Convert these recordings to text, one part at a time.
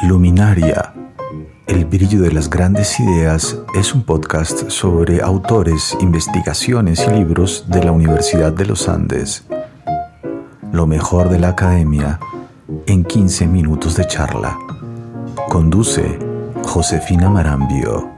Luminaria, el brillo de las grandes ideas es un podcast sobre autores, investigaciones y libros de la Universidad de los Andes. Lo mejor de la academia en 15 minutos de charla. Conduce Josefina Marambio.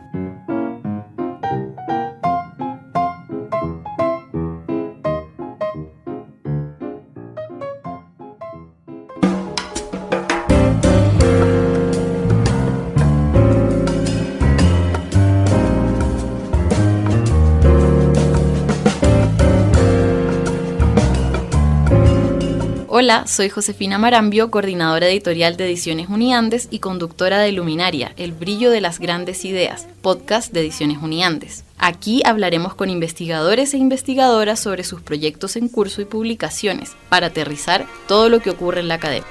Hola, soy Josefina Marambio, coordinadora editorial de Ediciones Uniandes y conductora de Luminaria, el brillo de las grandes ideas, podcast de Ediciones Uniandes. Aquí hablaremos con investigadores e investigadoras sobre sus proyectos en curso y publicaciones, para aterrizar todo lo que ocurre en la academia.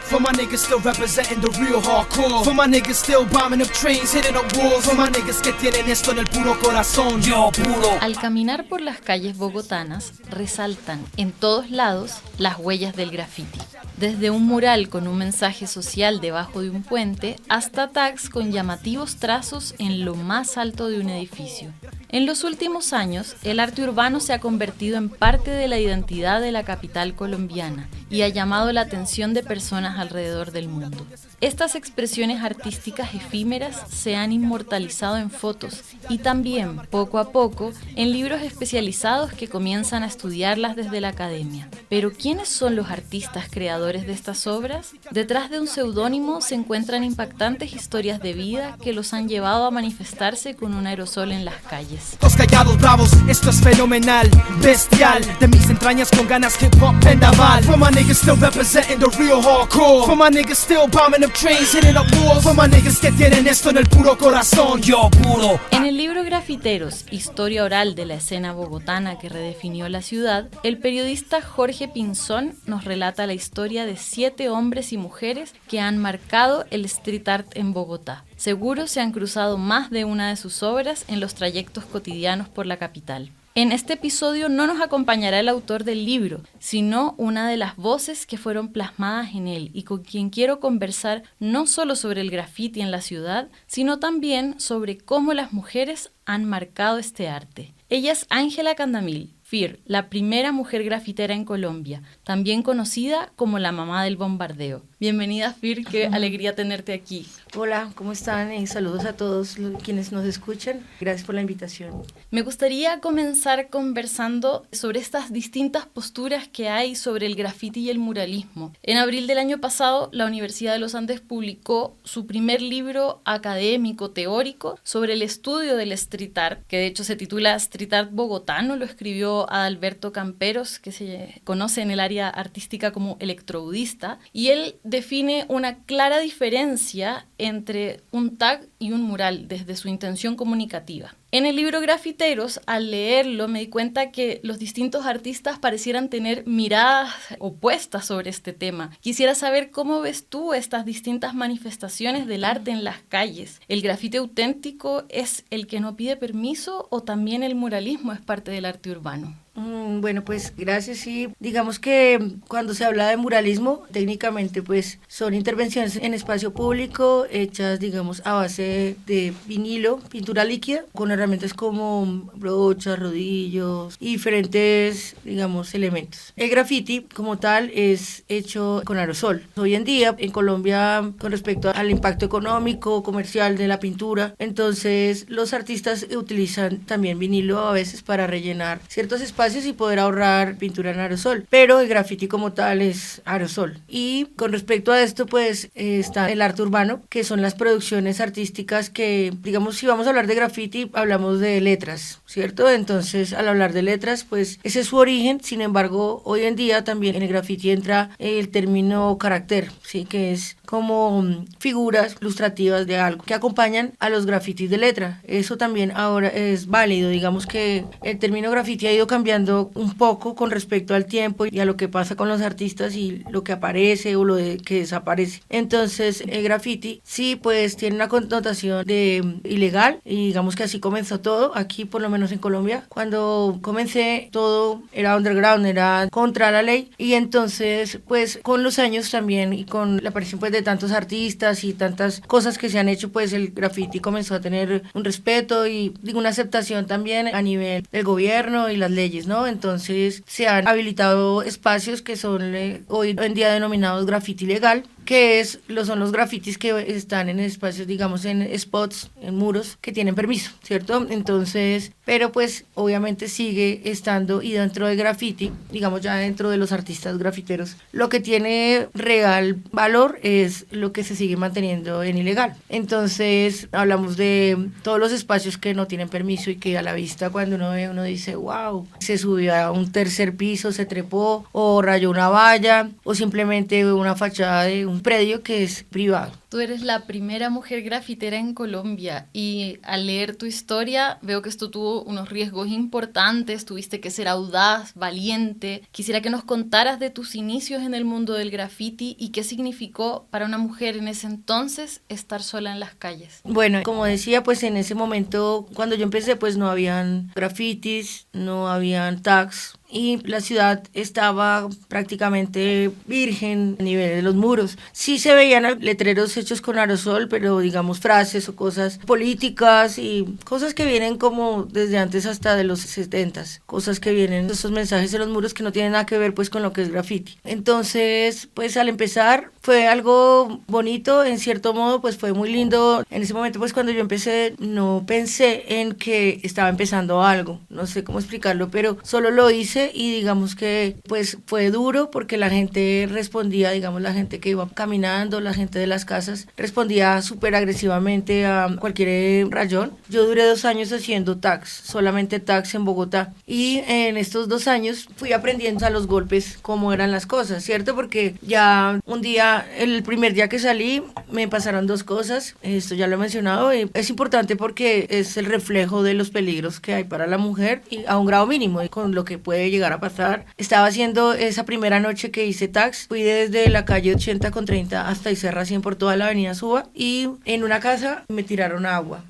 For my niggas still representing the real hardcore. For my niggas still bombing up trains, hitting up walls. For my niggas que tienen esto en el puro corazón. Yo puro. Al caminar por las calles bogotanas, resaltan en todos lados las huellas del graffiti. Desde un mural con un mensaje social debajo de un puente, hasta tags con llamativos trazos en lo más alto de un edificio. En los últimos años, el arte urbano se ha convertido en parte de la identidad de la capital colombiana y ha llamado la atención de personas alrededor del mundo. Estas expresiones artísticas efímeras se han inmortalizado en fotos y también, poco a poco, en libros especializados que comienzan a estudiarlas desde la academia. Pero ¿quiénes son los artistas creadores de estas obras? Detrás de un seudónimo se encuentran impactantes historias de vida que los han llevado a manifestarse con un aerosol en las calles. Los callados bravos, esto es fenomenal, bestial. De mis entrañas con ganas hip hop vendaval. For my niggas still representing the real hardcore. For my niggas still bombing up trains, hitting up walls. For my niggas que tienen esto en el puro corazón. Yo puro. En el libro Grafiteros, historia oral de la escena bogotana que redefinió la ciudad, el periodista Jorge Pinzón nos relata la historia de 7 hombres y mujeres que han marcado el street art en Bogotá. Seguro se han cruzado más de una de sus obras en los trayectos cotidianos por la capital. En este episodio no nos acompañará el autor del libro, sino una de las voces que fueron plasmadas en él y con quien quiero conversar no solo sobre el graffiti en la ciudad, sino también sobre cómo las mujeres han marcado este arte. Ella es Ángela Candamil, Fir, la primera mujer grafitera en Colombia, también conocida como la mamá del bombardeo. Bienvenida, Fir, qué alegría tenerte aquí. Hola, ¿cómo están? Saludos a todos quienes nos escuchan. Gracias por la invitación. Me gustaría comenzar conversando sobre estas distintas posturas que hay sobre el graffiti y el muralismo. En abril del año pasado, la Universidad de los Andes publicó su primer libro académico teórico sobre el estudio del street art, que de hecho se titula Street Art Bogotano, lo escribió Adalberto Camperos, que se conoce en el área artística como electroudista, y él define una clara diferencia entre un tag y un mural desde su intención comunicativa. En el libro Grafiteros, al leerlo, me di cuenta que los distintos artistas parecieran tener miradas opuestas sobre este tema. Quisiera saber cómo ves tú estas distintas manifestaciones del arte en las calles. ¿El grafite auténtico es el que no pide permiso o también el muralismo es parte del arte urbano? Bueno, pues gracias. Sí, digamos que cuando se habla de muralismo, técnicamente pues son intervenciones en espacio público hechas, digamos, a base de vinilo, pintura líquida, con herramientas como brochas, rodillos y diferentes, digamos, elementos. El graffiti como tal es hecho con aerosol. Hoy en día en Colombia, con respecto al impacto económico, comercial de la pintura, entonces los artistas utilizan también vinilo a veces para rellenar ciertos espacios y poder ahorrar pintura en aerosol, pero el graffiti como tal es aerosol. Y con respecto a esto pues está el arte urbano, que son las producciones artísticas que, digamos, si vamos a hablar de graffiti hablamos de letras, ¿cierto? Entonces al hablar de letras pues ese es su origen. Sin embargo, hoy en día también en el graffiti entra el término carácter, ¿sí? Que es como figuras ilustrativas de algo que acompañan a los grafitis de letra. Eso también ahora es válido. Digamos que el término graffiti ha ido cambiando un poco con respecto al tiempo y a lo que pasa con los artistas y lo que aparece o que desaparece. Entonces el graffiti sí pues tiene una connotación de ilegal y digamos que así comenzó todo. Aquí por lo menos menos en Colombia. Cuando comencé todo era underground, era contra la ley, y entonces pues con los años también y con la aparición pues de tantos artistas y tantas cosas que se han hecho, pues el graffiti comenzó a tener un respeto y digo una aceptación también a nivel del gobierno y las leyes, ¿no? Entonces se han habilitado espacios que son hoy en día denominados graffiti legal, que son los grafitis que están en espacios, digamos, en spots, en muros, que tienen permiso, ¿cierto? Entonces, pero pues obviamente sigue estando, y dentro del graffiti, digamos ya dentro de los artistas grafiteros, lo que tiene real valor es lo que se sigue manteniendo en ilegal. Entonces, hablamos de todos los espacios que no tienen permiso y que a la vista cuando uno ve, uno dice, wow, se subió a un tercer piso, se trepó, o rayó una valla, o simplemente una fachada de un predio que es privado. Tú eres la primera mujer grafitera en Colombia y al leer tu historia veo que esto tuvo unos riesgos importantes, tuviste que ser audaz, valiente. Quisiera que nos contaras de tus inicios en el mundo del graffiti y qué significó para una mujer en ese entonces estar sola en las calles. Bueno, como decía, pues en ese momento, cuando yo empecé, pues no habían grafitis, no habían tags, y la ciudad estaba prácticamente virgen a nivel de los muros. Sí se veían letreros hechos con aerosol, pero digamos frases o cosas políticas y cosas que vienen como desde antes hasta de los 70s, cosas que vienen, esos mensajes en los muros que no tienen nada que ver pues con lo que es graffiti. Entonces, pues al empezar fue algo bonito, en cierto modo, pues fue muy lindo. En ese momento, pues cuando yo empecé, no pensé en que estaba empezando algo, no sé cómo explicarlo, pero solo lo hice. Y digamos que pues fue duro porque la gente respondía, digamos la gente que iba caminando, la gente de las casas, respondía súper agresivamente a cualquier rayón. Yo duré 2 años haciendo tags, solamente tags en Bogotá, y en estos 2 años fui aprendiendo a los golpes cómo eran las cosas, ¿cierto? Porque ya un día, el primer día que salí, me pasaron 2 cosas, esto ya lo he mencionado, y es importante porque es el reflejo de los peligros que hay para la mujer y a un grado mínimo, y con lo que puede llegar a pasar. Estaba haciendo esa primera noche que hice tags, fui desde la calle 80 con 30 hasta Iserra 100 por toda la avenida Suba, y en una casa me tiraron agua,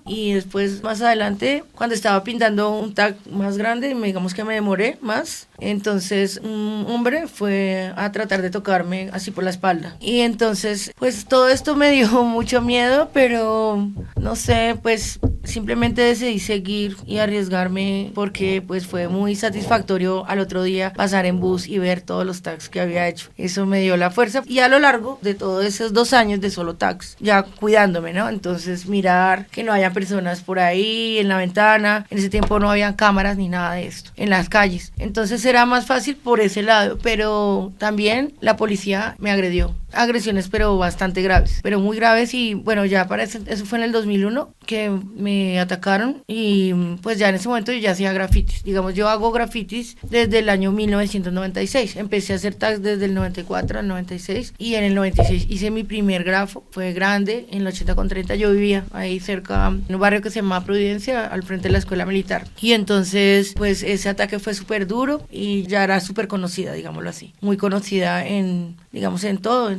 y después más adelante cuando estaba pintando un tag más grande, digamos que me demoré más, entonces un hombre fue a tratar de tocarme así por la espalda, y entonces pues todo esto me dio mucho miedo, pero no sé, pues simplemente decidí seguir y arriesgarme porque pues fue muy satisfactorio al otro día pasar en bus y ver todos los tags que había hecho. Eso me dio la fuerza, y a lo largo de todos esos 2 años de solo tags, ya cuidándome, ¿no? Entonces mirar que no haya personas por ahí en la ventana. En ese tiempo no habían cámaras ni nada de esto en las calles, entonces era más fácil por ese lado, pero también la policía me agredió. Agresiones pero bastante graves, pero muy graves, y bueno, ya parece, eso fue en el 2001 que me atacaron, y pues ya en ese momento yo ya hacía grafitis, digamos yo hago grafitis desde el año 1996, empecé a hacer tags desde el 94 al 96, y en el 96 hice mi primer grafo, fue grande, en el 80 con 30, yo vivía ahí cerca, en un barrio que se llama Providencia, al frente de la escuela militar, y entonces pues ese ataque fue súper duro, y ya era súper conocida, digámoslo así, muy conocida en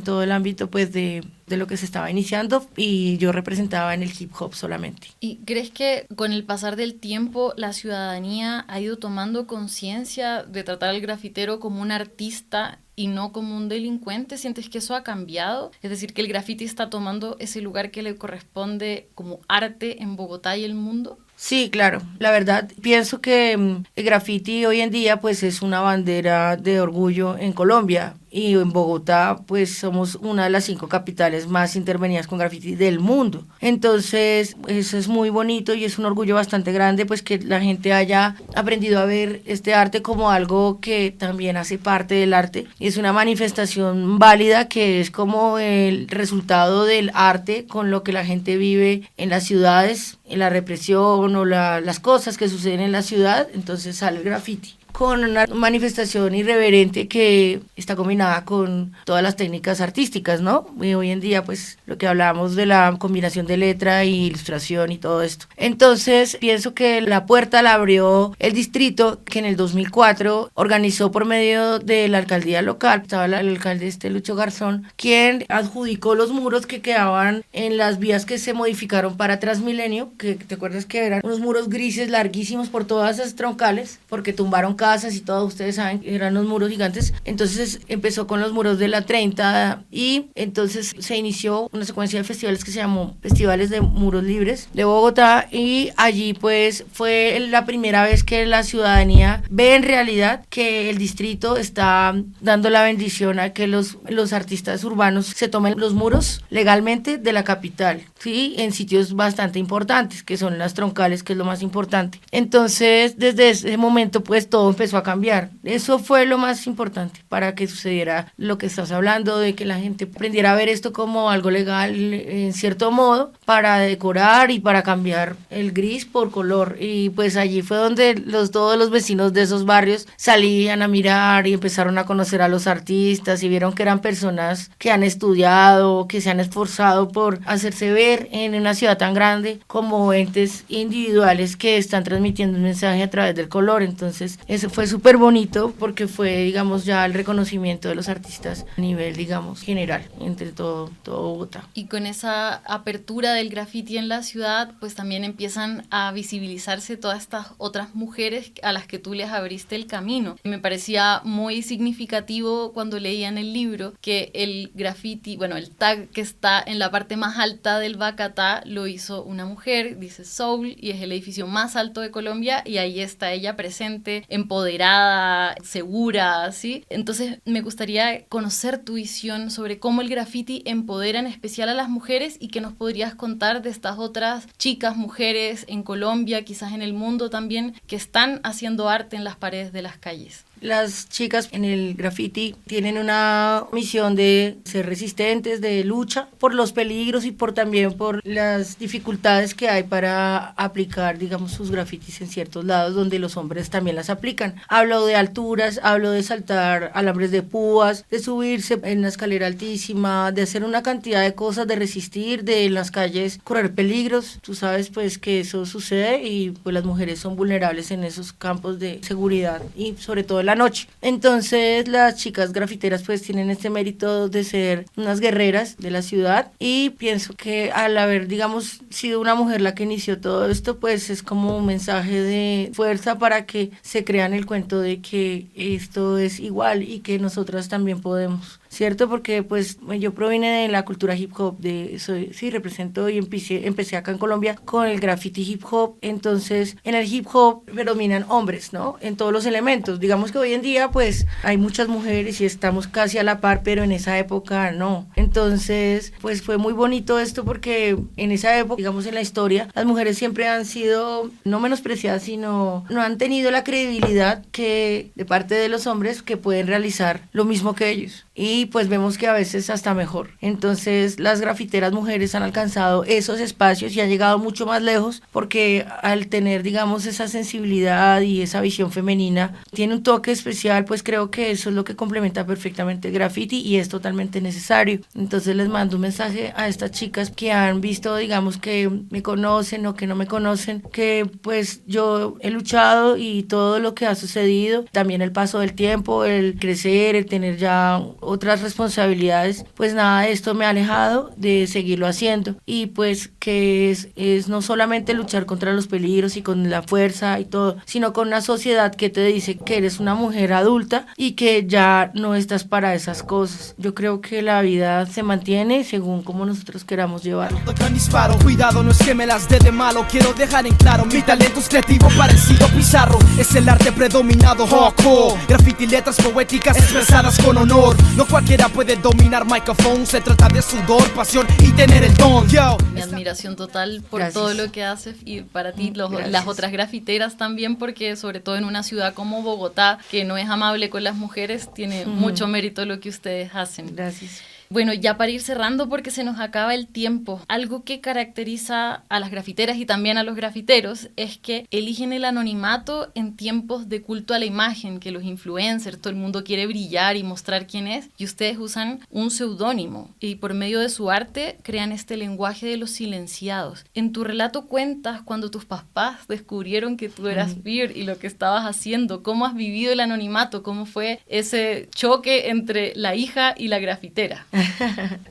todo el ámbito pues de lo que se estaba iniciando, y yo representaba en el hip hop solamente. ¿Y crees que con el pasar del tiempo la ciudadanía ha ido tomando conciencia de tratar al grafitero como un artista y no como un delincuente? ¿Sientes que eso ha cambiado? Es decir, que el graffiti está tomando ese lugar que le corresponde como arte en Bogotá y el mundo. Sí, claro. La verdad, pienso que el graffiti hoy en día pues es una bandera de orgullo en Colombia, y en Bogotá pues somos una de las 5 capitales más intervenidas con graffiti del mundo. Entonces eso es muy bonito y es un orgullo bastante grande pues que la gente haya aprendido a ver este arte como algo que también hace parte del arte, y es una manifestación válida que es como el resultado del arte con lo que la gente vive en las ciudades, en la represión o las cosas que suceden en la ciudad, entonces sale el graffiti. con una manifestación irreverente que está combinada con todas las técnicas artísticas, ¿no? Y hoy en día, pues, lo que hablábamos de la combinación de letra y ilustración y todo esto. Entonces, pienso que la puerta la abrió el distrito, que en el 2004 organizó por medio de la alcaldía local, estaba el alcalde Lucho Garzón, quien adjudicó los muros que quedaban en las vías que se modificaron para Transmilenio, que te acuerdas que eran unos muros grises larguísimos por todas esas troncales, porque tumbaron casas y todo, ustedes saben que eran los muros gigantes. Entonces empezó con los muros de la 30 y entonces se inició una secuencia de festivales que se llamó Festivales de Muros Libres de Bogotá, y allí pues fue la primera vez que la ciudadanía ve en realidad que el distrito está dando la bendición a que los artistas urbanos se tomen los muros legalmente de la capital, ¿sí? En sitios bastante importantes, que son las troncales, que es lo más importante. Entonces, desde ese momento, pues todo empezó a cambiar. Eso fue lo más importante para que sucediera lo que estás hablando, de que la gente aprendiera a ver esto como algo legal, en cierto modo, para decorar y para cambiar el gris por color. Y pues allí fue donde todos los vecinos de esos barrios salían a mirar y empezaron a conocer a los artistas y vieron que eran personas que han estudiado, que se han esforzado por hacerse ver en una ciudad tan grande como entes individuales que están transmitiendo un mensaje a través del color. Entonces eso fue súper bonito porque fue, digamos, ya el reconocimiento de los artistas a nivel, digamos, general entre todo Bogotá. Y con esa apertura del graffiti en la ciudad, pues también empiezan a visibilizarse todas estas otras mujeres a las que tú les abriste el camino. Me parecía muy significativo cuando leía en el libro que el graffiti, bueno, el tag que está en la parte más alta del Bacatá lo hizo una mujer, dice Soul, y es el edificio más alto de Colombia, y ahí está ella presente, empoderada, segura, ¿sí? Entonces me gustaría conocer tu visión sobre cómo el graffiti empodera en especial a las mujeres, y que nos podrías contar de estas otras chicas, mujeres en Colombia, quizás en el mundo también, que están haciendo arte en las paredes de las calles. Las chicas en el graffiti tienen una misión de ser resistentes, de lucha por los peligros y también por las dificultades que hay para aplicar, digamos, sus grafitis en ciertos lados donde los hombres también las aplican. Hablo de alturas, hablo de saltar alambres de púas, de subirse en una escalera altísima, de hacer una cantidad de cosas, de resistir, de en las calles correr peligros. Tú sabes pues que eso sucede y pues las mujeres son vulnerables en esos campos de seguridad y sobre todo en la noche. Entonces las chicas grafiteras pues tienen este mérito de ser unas guerreras de la ciudad, y pienso que al haber, digamos, sido una mujer la que inició todo esto, pues es como un mensaje de fuerza para que se crean el cuento de que esto es igual y que nosotras también podemos, ¿cierto? Porque pues yo provine de la cultura hip hop, represento y empecé acá en Colombia con el graffiti hip hop. Entonces en el hip hop predominan hombres, ¿no? En todos los elementos. Digamos que hoy en día pues hay muchas mujeres y estamos casi a la par, pero en esa época no. Entonces pues fue muy bonito esto porque en esa época, digamos en la historia, las mujeres siempre han sido no menospreciadas, sino no han tenido la credibilidad que de parte de los hombres que pueden realizar lo mismo que ellos. Y pues vemos que a veces hasta mejor. Entonces las grafiteras mujeres han alcanzado esos espacios y han llegado mucho más lejos porque al tener, digamos, esa sensibilidad y esa visión femenina, tiene un toque especial, pues creo que eso es lo que complementa perfectamente el graffiti y es totalmente necesario. Entonces les mando un mensaje a estas chicas que han visto, digamos, que me conocen o que no me conocen, que pues yo he luchado y todo lo que ha sucedido, también el paso del tiempo, el crecer, el tener ya otras responsabilidades, pues nada de esto me ha alejado de seguirlo haciendo, y pues que es no solamente luchar contra los peligros y con la fuerza y todo, sino con una sociedad que te dice que eres una mujer adulta y que ya no estás para esas cosas. Yo creo que la vida se mantiene según como nosotros queramos llevarla. Disparo, cuidado, no es que me las dé de malo, quiero dejar en claro, mi talento es creativo, parecido Pizarro, es el arte predominado, hardcore, graffiti, letras poéticas expresadas con honor. No cualquiera puede dominar micrófono, se trata de sudor, pasión y tener el don. Yo. Mi admiración total por Gracias. todo lo que haces, y para ti las otras grafiteras también, porque sobre todo en una ciudad como Bogotá, que no es amable con las mujeres, tiene mucho mérito lo que ustedes hacen. Gracias. Bueno, ya para ir cerrando porque se nos acaba el tiempo, algo que caracteriza a las grafiteras y también a los grafiteros es que eligen el anonimato en tiempos de culto a la imagen, que los influencers, todo el mundo quiere brillar y mostrar quién es, y ustedes usan un seudónimo y por medio de su arte crean este lenguaje de los silenciados. En tu relato cuentas cuando tus papás descubrieron que tú eras beer y lo que estabas haciendo, cómo has vivido el anonimato, cómo fue ese choque entre la hija y la grafitera.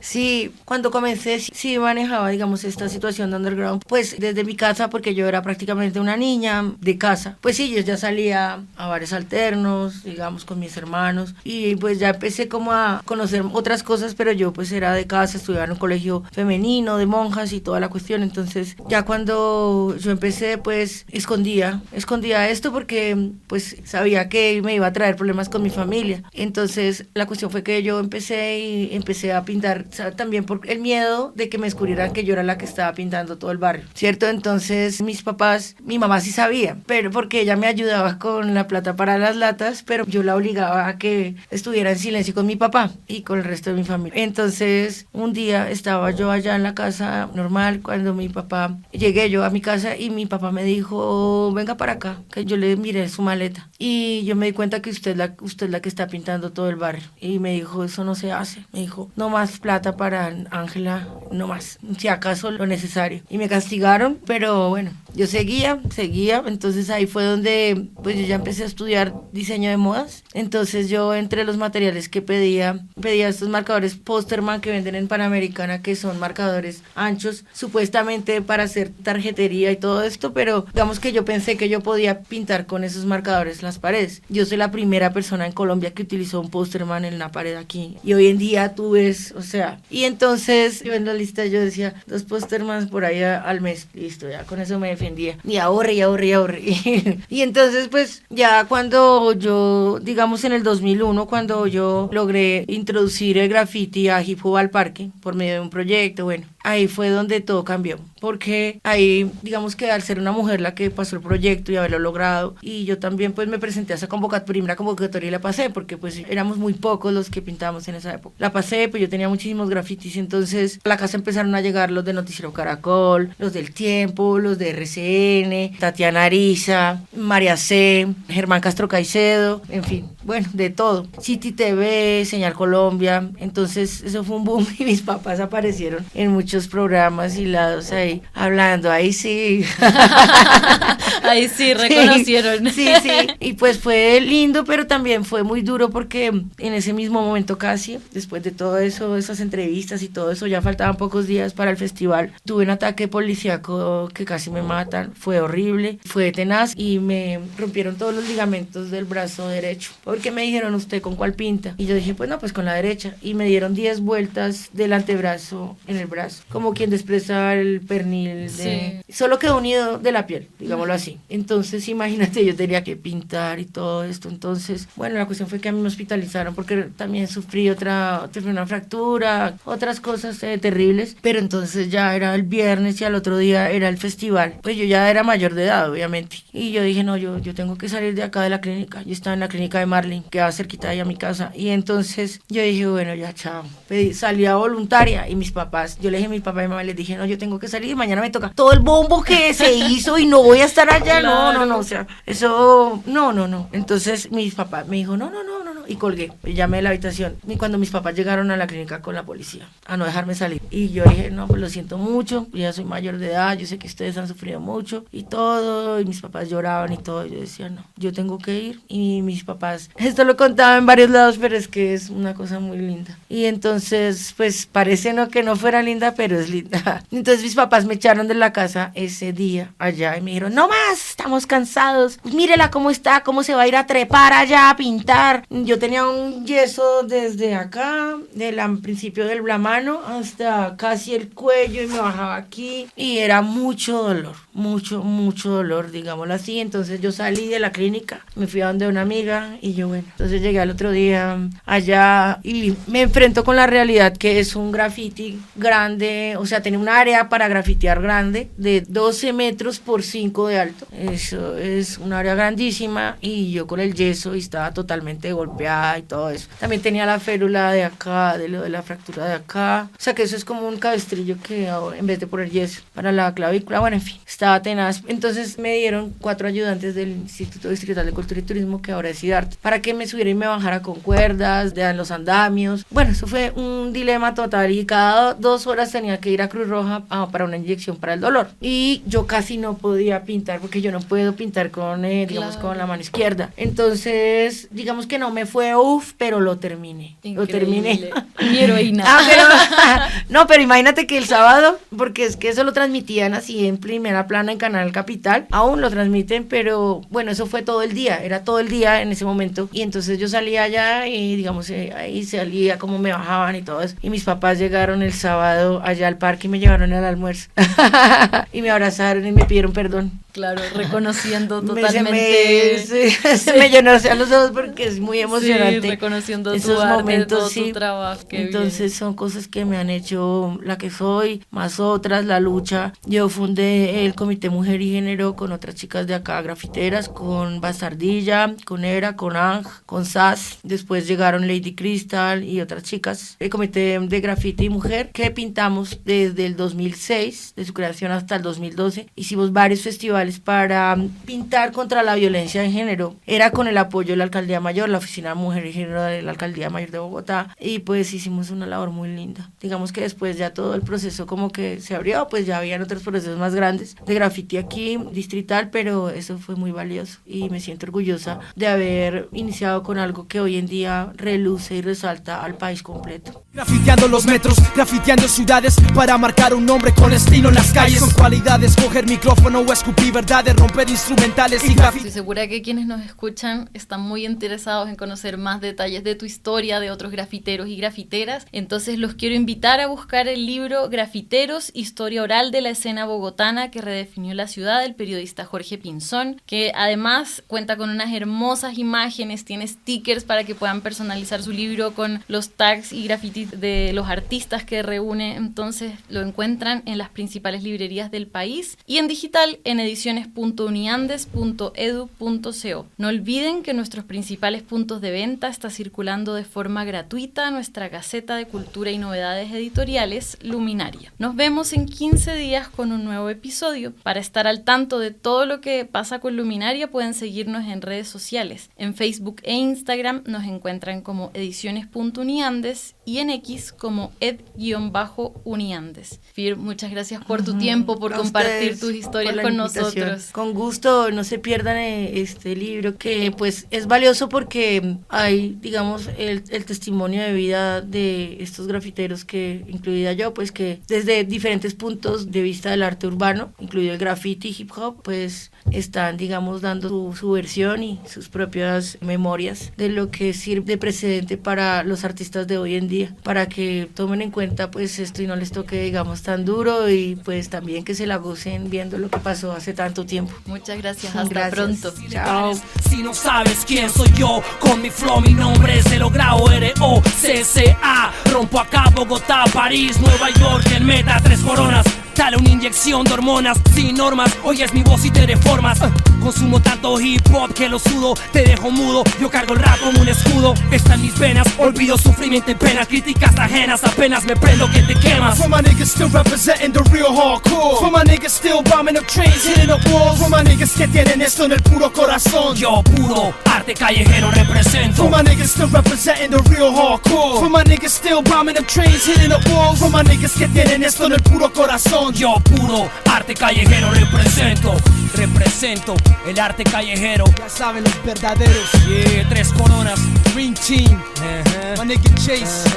Sí, cuando comencé sí manejaba, digamos, esta situación de underground, pues desde mi casa, porque yo era prácticamente una niña de casa, pues sí, yo ya salía a bares alternos, digamos, con mis hermanos, y pues ya empecé como a conocer otras cosas, pero yo pues era de casa, estudiaba en un colegio femenino, de monjas y toda la cuestión. Entonces ya cuando yo empecé, pues escondía esto porque pues sabía que me iba a traer problemas con mi familia. Entonces la cuestión fue que yo empecé a pintar, o sea, también por el miedo de que me descubrieran que yo era la que estaba pintando todo el barrio, ¿cierto? Entonces mis papás, mi mamá sí sabía, pero porque ella me ayudaba con la plata para las latas, pero yo la obligaba a que estuviera en silencio con mi papá y con el resto de mi familia. Entonces un día estaba yo allá en la casa normal, cuando llegué yo a mi casa y mi papá me dijo, venga para acá, que yo le miré su maleta y yo me di cuenta que usted es la que está pintando todo el barrio. Y me dijo, eso no se hace. Me dijo, no más plata para Ángela, no más, si acaso lo necesario. Y me castigaron, pero bueno, yo seguía, entonces ahí fue donde pues yo ya empecé a estudiar diseño de modas. Entonces yo entre los materiales que pedía estos marcadores Posterman que venden en Panamericana, que son marcadores anchos, supuestamente para hacer tarjetería y todo esto, pero digamos que yo pensé que yo podía pintar con esos marcadores las paredes. Yo soy la primera persona en Colombia que utilizó un Posterman en la pared aquí, y hoy en día tú ves, o sea, y entonces yo en la lista yo decía 2 Postermans por ahí al mes, listo, ya con eso me defendía, y ahorre. Y entonces pues ya cuando yo, digamos en el 2001, cuando yo logré introducir el graffiti a Hip Hop al Parque por medio de un proyecto, bueno, ahí fue donde todo cambió, porque ahí, digamos que al ser una mujer la que pasó el proyecto y haberlo logrado, y yo también pues me presenté a esa primera convocatoria y la pasé, porque pues éramos muy pocos los que pintábamos en esa época. La pasé, pues yo tenía muchísimos grafitis, entonces a la casa empezaron a llegar los de Noticiero Caracol, los del Tiempo, los de RCN, Tatiana Ariza, María C, Germán Castro Caicedo, en fin, bueno, de todo. City TV, Señal Colombia, entonces eso fue un boom y mis papás aparecieron en muchos programas y lados ahí, hablando, ahí sí. Ahí sí, reconocieron. Sí, y pues fue lindo, pero también fue muy duro porque en ese mismo momento casi, después de todo eso, esas entrevistas y todo eso, ya faltaban pocos días para el festival, tuve un ataque policíaco que casi me matan, fue horrible, fue tenaz y me rompieron todos los ligamentos del brazo derecho, porque me dijeron, ¿usted con cuál pinta? Y yo dije, pues no, pues con la derecha, y me dieron 10 vueltas del antebrazo en el brazo, como quien despreza el pernil, solo quedó unido de la piel, digámoslo así. Entonces imagínate, yo tenía que pintar y todo esto. Entonces bueno, la cuestión fue que a mí me hospitalizaron porque también sufrí una fractura, otras cosas terribles, pero entonces ya era el viernes y al otro día era el festival, pues yo ya era mayor de edad obviamente, y yo dije no, yo tengo que salir de acá de la clínica. Yo estaba en la clínica de Marlin, que va cerquita de ahí a mi casa, y entonces yo dije bueno, ya chao, salí a voluntaria, y mis papás, yo le dije a mi papá y mamá, les dije no, yo tengo que salir, mañana me toca todo el bombo que se hizo y no voy a estar allá. Claro. No, o sea, eso, no. Entonces mis papás me dijo, no, y colgué, y llamé a la habitación, y cuando mis papás llegaron a la clínica con la policía, a no dejarme salir, y yo dije, no, pues lo siento mucho, ya soy mayor de edad, yo sé que ustedes han sufrido mucho, y todo, y mis papás lloraban y todo, yo decía, no, yo tengo que ir, y mis papás, esto lo contaba en varios lados, pero es que es una cosa muy linda, y entonces, pues, parece no que no fuera linda, pero es linda, entonces mis papás me echaron de la casa ese día allá, y me dijeron, no más, estamos cansados, mírela cómo está, cómo se va a ir a trepar allá a pintar. Yo tenía un yeso desde acá, del principio de la mano hasta casi el cuello, y me bajaba aquí, y era mucho dolor. mucho dolor, digámoslo así. Entonces yo salí de la clínica, me fui a donde una amiga y yo, bueno, entonces llegué al otro día allá y me enfrento con la realidad que es un graffiti grande, o sea, tenía un área para grafitear grande de 12 metros por 5 de alto. Eso es un área grandísima y yo con el yeso y estaba totalmente golpeada y todo eso. También tenía la férula de acá, de lo de la fractura de acá. O sea que eso es como un cabestrillo que en vez de poner yeso para la clavícula, bueno, en fin, estaba tenaz. Entonces me dieron 4 ayudantes del Instituto Distrital de Cultura y Turismo, que ahora es IDART, para que me subiera y me bajara con cuerdas, de los andamios. Bueno, eso fue un dilema total y cada 2 horas tenía que ir a Cruz Roja para una inyección para el dolor. Y yo casi no podía pintar porque yo no puedo pintar con, digamos, con la mano izquierda. Entonces, digamos que no me fue pero lo terminé. Increíble. Lo terminé. Mi heroína. No, pero imagínate que el sábado, porque es que eso lo transmitían así en primera plana en Canal Capital, aún lo transmiten, pero bueno, eso fue todo el día, era todo el día en ese momento. Y entonces yo salía allá y digamos, ahí salía como me bajaban y todo eso. Y mis papás llegaron el sábado allá al parque y me llevaron al almuerzo. Y me abrazaron y me pidieron perdón. Claro, reconociendo totalmente. Se me llenó los ojos porque es muy emocionante. Sí, reconociendo esos tu arte, momentos, todo sí. tu trabajo. Entonces son cosas que me han hecho la que soy, más otras, la lucha. Yo fundé el Comité Mujer y Género con otras chicas de acá, grafiteras, con Bastardilla, con Era, con Ang, con Sass. Después llegaron Lady Crystal y otras chicas. El Comité de Grafiti y Mujer, que pintamos desde el 2006, de su creación hasta el 2012. Hicimos varios festivales para pintar contra la violencia de género. Era con el apoyo de la Alcaldía Mayor, la Oficina Mujer y Género de la Alcaldía Mayor de Bogotá, y pues hicimos una labor muy linda. Digamos que después ya todo el proceso como que se abrió, pues ya habían otros procesos más grandes de grafiti aquí, distrital, pero eso fue muy valioso y me siento orgullosa de haber iniciado con algo que hoy en día reluce y resalta al país completo. Grafiteando los metros, grafiteando ciudades para marcar un nombre con estilo en las calles, con cualidades, coger micrófono o escupir verdades, romper instrumentales y grafiti. Estoy segura que quienes nos escuchan están muy interesados en conocer más detalles de tu historia, de otros grafiteros y grafiteras. Entonces los quiero invitar a buscar el libro Grafiteros, historia oral de la escena bogotana que redefinió la ciudad, del periodista Jorge Pinzón, que además cuenta con unas hermosas imágenes, tiene stickers para que puedan personalizar su libro con los tags y grafitis de los artistas que reúne. Entonces lo encuentran en las principales librerías del país y en digital en ediciones.uniandes.edu.co. No olviden que nuestros principales puntos de venta está circulando de forma gratuita nuestra Gaceta de Cultura y Novedades Editoriales, Luminaria. Nos vemos en 15 días con un nuevo episodio. Para estar al tanto de todo lo que pasa con Luminaria pueden seguirnos en redes sociales. En Facebook e Instagram nos encuentran como ediciones.uniandes y en X como ed_uniandes. Fir, muchas gracias por tu tiempo, por compartir tus historias con nosotros. Con gusto, no se pierdan este libro que pues es valioso porque hay, digamos, el testimonio de vida de estos grafiteros, que incluida yo, pues que desde diferentes puntos de vista del arte urbano, incluido el graffiti y hip hop, pues están, digamos, dando su versión y sus propias memorias de lo que sirve de precedente para los artistas de hoy en día, para que tomen en cuenta pues esto y no les toque, digamos, tan duro, y pues también que se la gocen viendo lo que pasó hace tanto tiempo. Muchas gracias, hasta pronto. Chao. Si no sabes quién soy yo, con mi flow mi nombre es el logrado ROCCA. Rompo acá Bogotá, París, Nueva York, en meta 3 coronas. Dale una inyección de hormonas, sin normas, oyes mi voz y te deformas. Consumo tanto hip hop que lo sudo, te dejo mudo. Yo cargo el rap como un escudo, está en mis venas, olvido sufrimiento y penas. Críticas ajenas, apenas me prendo que te quemas. For my niggas still representing the real hardcore. For my niggas still bombing up trains, hitting up walls. For my niggas que tienen esto en el puro corazón. Yo puro arte callejero represento. For my niggas still representing the real hardcore. For my niggas still bombing up trains, hitting up walls. For my niggas que tienen esto en el puro corazón. Yo puro arte callejero represento. Represento el arte callejero. Ya saben los verdaderos. Yeah, 3 coronas, Green Team, my nigga Chase,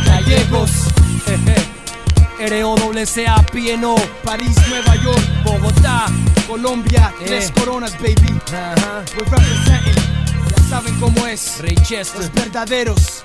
Gallegos, ROCCA, PNO, París, Nueva York, Bogotá, Colombia, 3 coronas, baby. We're representing. Ya saben cómo es. Rey Chester. Los verdaderos.